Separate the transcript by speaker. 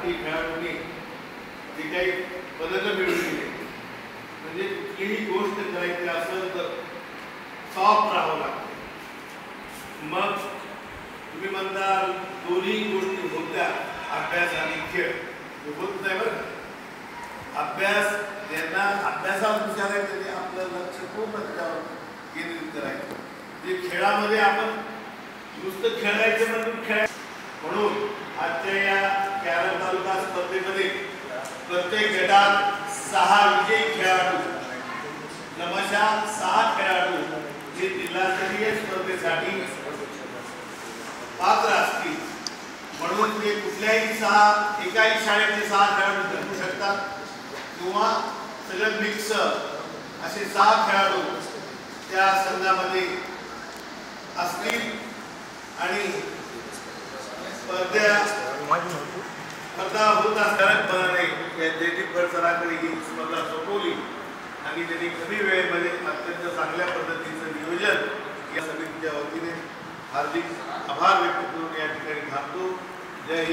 Speaker 1: भारतीय खेळाडूंनी जे काही पदकं मिळवली म्हणजे कुठलीही गोष्ट करायची असेल तर सॉफ्ट राहावं लागतं. मग तुम्ही म्हणता दोन्ही गोष्टी होत्या, अभ्यास आणि खेळ. होत नाही बरं. अभ्यास ज्यांना अभ्यासात हुशार आहे त्यांनी आपलं लक्ष पूर्ण त्याच्यावर केंद्रित करायचं. जे खेळामध्ये आपण नुसतं खेळायचं म्हणून म्हणून आजच्या या कॅरम तालुका स्पर्धेमध्ये प्रत्येक गटात 6 विजयी खेळाडू, क्रमशः 6 खेळाडू जे जिल्हास्तरीय स्पर्धेसाठी पात्र असतील. म्हणून ते कुठल्याही एकाही शाळेतले 6 खेळाडू जमू शकतात किंवा सगळं मिक्स असे 6 खेळाडू त्या संघामध्ये असतील आणि स्पर्धा होत असतानापणाने जयदीप सरांकडे ही स्पर्धा सोपवली आणि त्यांनी कमी वेळेमध्ये अत्यंत चांगल्या पद्धतीचं नियोजन या समितीच्या वतीने हार्दिक आभार व्यक्त करून या ठिकाणी थांबतो. जय हिंद.